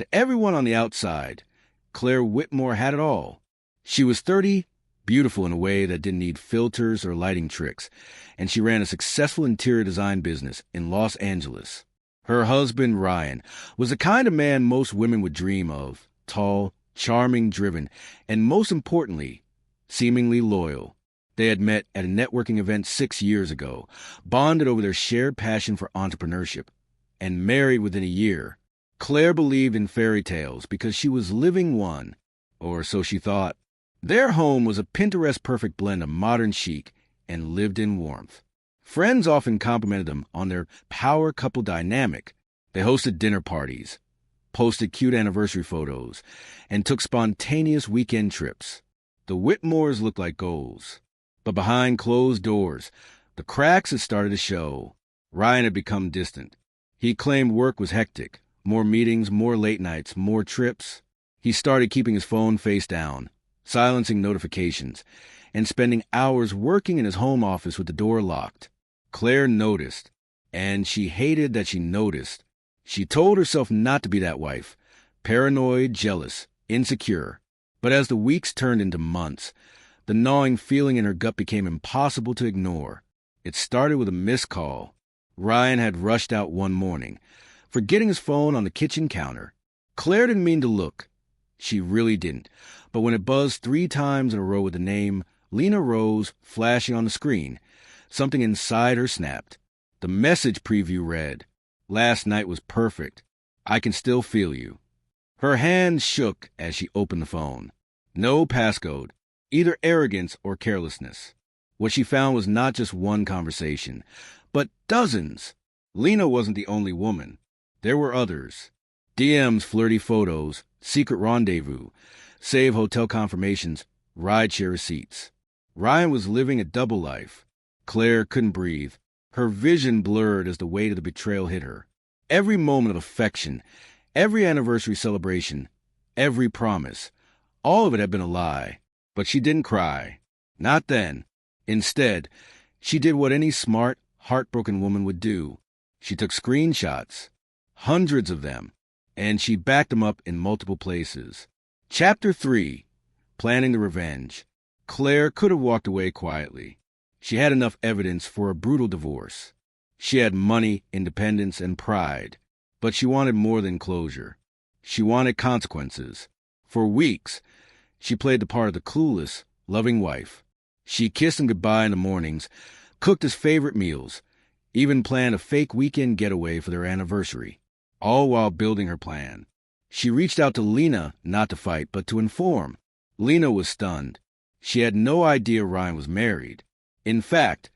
To everyone on the outside, Claire Whitmore had it all. She was 30, beautiful in a way that didn't need filters or lighting tricks, and she ran a successful interior design business in Los Angeles. Her husband, Ryan, was the kind of man most women would dream of: tall, charming, driven, and most importantly, seemingly loyal. They had met at a networking event 6 years ago, bonded over their shared passion for entrepreneurship, and married within a year. Claire believed in fairy tales because she was living one, or so she thought. Their home was a Pinterest-perfect blend of modern chic and lived-in warmth. Friends often complimented them on their power couple dynamic. They hosted dinner parties, posted cute anniversary photos, and took spontaneous weekend trips. The Whitmores looked like goals. But behind closed doors, the cracks had started to show. Ryan had become distant. He claimed work was hectic. More meetings, more late nights, more trips. He started keeping his phone face down, silencing notifications, and spending hours working in his home office with the door locked. Claire noticed, and she hated that she noticed. She told herself not to be that wife, paranoid, jealous, insecure. But as the weeks turned into months, the gnawing feeling in her gut became impossible to ignore. It started with a missed call. Ryan had rushed out one morning, forgetting his phone on the kitchen counter. Claire didn't mean to look. She really didn't. But when it buzzed 3 times in a row with the name Lena Rose flashing on the screen, something inside her snapped. The message preview read, "Last night was perfect. I can still feel you." Her hand shook as she opened the phone. No passcode, either arrogance or carelessness. What she found was not just one conversation, but dozens. Lena wasn't the only woman. There were others. DMs, flirty photos, secret rendezvous, save hotel confirmations, rideshare receipts. Ryan was living a double life. Claire couldn't breathe. Her vision blurred as the weight of the betrayal hit her. Every moment of affection, every anniversary celebration, every promise, all of it had been a lie. But she didn't cry. Not then. Instead, she did what any smart, heartbroken woman would do. She took screenshots, hundreds of them, and she backed them up in multiple places. Chapter 3. Planning the Revenge. Claire could have walked away quietly. She had enough evidence for a brutal divorce. She had money, independence, and pride. But she wanted more than closure. She wanted consequences. For weeks, she played the part of the clueless, loving wife. She kissed him goodbye in the mornings, cooked his favorite meals, even planned a fake weekend getaway for their anniversary, all while building her plan. She reached out to Lena not to fight, but to inform. Lena was stunned. She had no idea Ryan was married. In fact,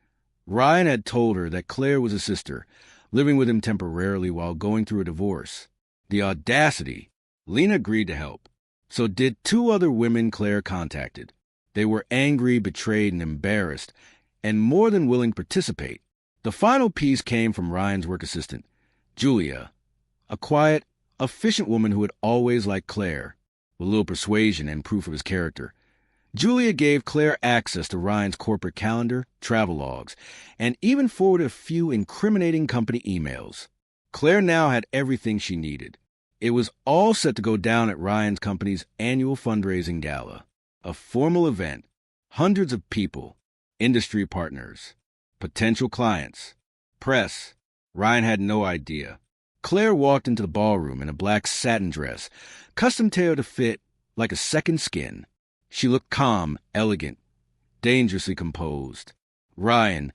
Ryan had told her that Claire was a sister, living with him temporarily while going through a divorce. The audacity! Lena agreed to help. So did 2 other women Claire contacted. They were angry, betrayed, and embarrassed, and more than willing to participate. The final piece came from Ryan's work assistant, Julia, a quiet, efficient woman who had always liked Claire, with a little persuasion and proof of his character. Julia gave Claire access to Ryan's corporate calendar, travel logs, and even forwarded a few incriminating company emails. Claire now had everything she needed. It was all set to go down at Ryan's company's annual fundraising gala, a formal event, hundreds of people, industry partners, potential clients, press. Ryan had no idea. Claire walked into the ballroom in a black satin dress, custom tailored to fit like a second skin. She looked calm, elegant, dangerously composed. Ryan,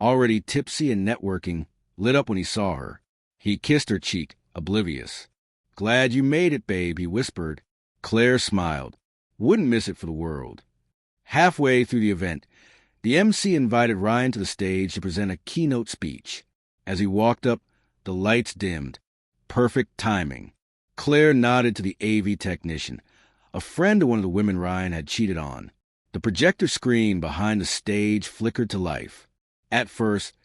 already tipsy and networking, lit up when he saw her. He kissed her cheek, oblivious. "Glad you made it, babe," he whispered. Claire smiled. Wouldn't miss it for the world. Halfway through the event, the MC invited Ryan to the stage to present a keynote speech. As he walked up, the lights dimmed. Perfect timing. Claire nodded to the AV technician, a friend of one of the women Ryan had cheated on. The projector screen behind the stage flickered to life. At first,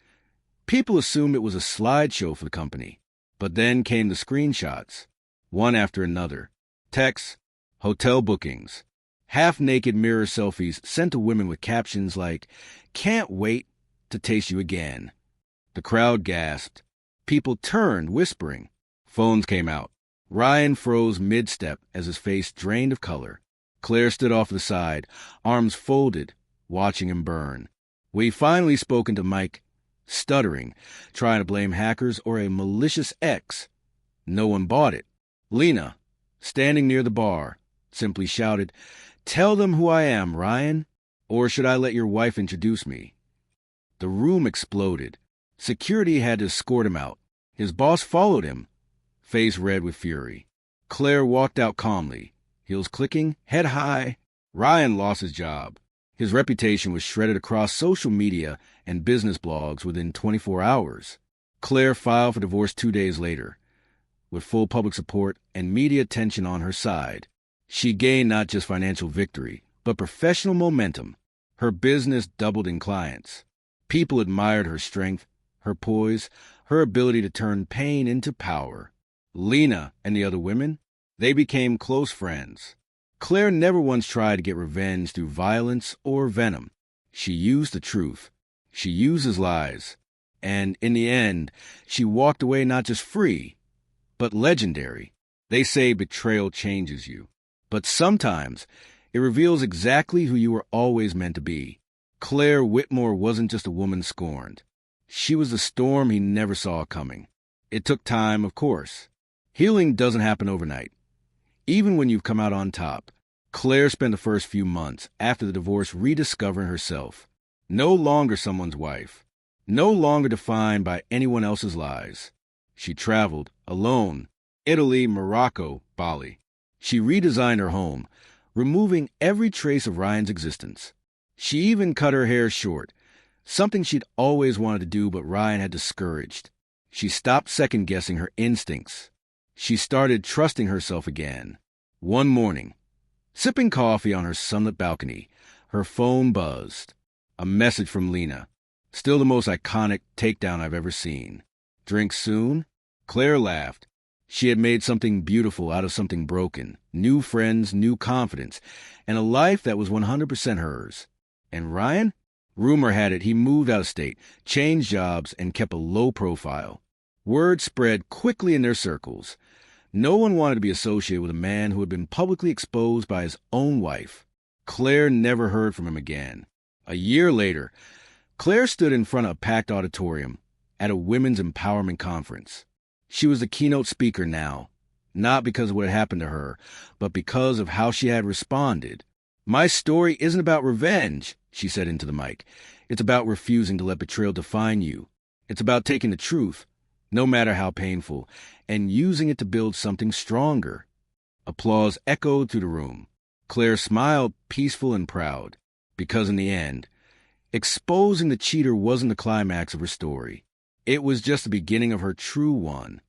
people assumed it was a slideshow for the company. But then came the screenshots, one after another. Texts, hotel bookings, half-naked mirror selfies sent to women with captions like, "Can't wait to taste you again." The crowd gasped. People turned, whispering. Phones came out. Ryan froze mid-step as his face drained of color. Claire stood off to the side, arms folded, watching him burn. We finally spoken to Mike, stuttering, trying to blame hackers or a malicious ex. No one bought it. Lena, standing near the bar, simply shouted, "Tell them who I am, Ryan, or should I let your wife introduce me?" The room exploded. Security had to escort him out. His boss followed him, face red with fury. Claire walked out calmly, heels clicking, head high. Ryan lost his job. His reputation was shredded across social media and business blogs within 24 hours. Claire filed for divorce 2 days later. With full public support and media attention on her side, she gained not just financial victory, but professional momentum. Her business doubled in clients. People admired her strength, her poise, her ability to turn pain into power. Lena and the other women, they became close friends. Claire never once tried to get revenge through violence or venom. She used the truth. She used his lies. And in the end, she walked away not just free, but legendary. They say betrayal changes you. But sometimes it reveals exactly who you were always meant to be. Claire Whitmore wasn't just a woman scorned. She was the storm he never saw coming. It took time, of course. Healing doesn't happen overnight. Even when you've come out on top, Claire spent the first few months after the divorce rediscovering herself. No longer someone's wife. No longer defined by anyone else's lies. She traveled, alone, Italy, Morocco, Bali. She redesigned her home, removing every trace of Ryan's existence. She even cut her hair short, something she'd always wanted to do but Ryan had discouraged. She stopped second-guessing her instincts. She started trusting herself again. One morning, sipping coffee on her sunlit balcony, her phone buzzed. A message from Lena. Still the most iconic takedown I've ever seen. Drink soon? Claire laughed. She had made something beautiful out of something broken. New friends, new confidence, and a life that was 100% hers. And Ryan? Rumor had it he moved out of state, changed jobs, and kept a low profile. Word spread quickly in their circles. No one wanted to be associated with a man who had been publicly exposed by his own wife. Claire never heard from him again. A year later, Claire stood in front of a packed auditorium at a women's empowerment conference. She was the keynote speaker now, not because of what had happened to her, but because of how she had responded. "My story isn't about revenge," she said into the mic. "It's about refusing to let betrayal define you. It's about taking the truth, no matter how painful, and using it to build something stronger." Applause echoed through the room. Claire smiled, peaceful and proud, because in the end, exposing the cheater wasn't the climax of her story. It was just the beginning of her true one.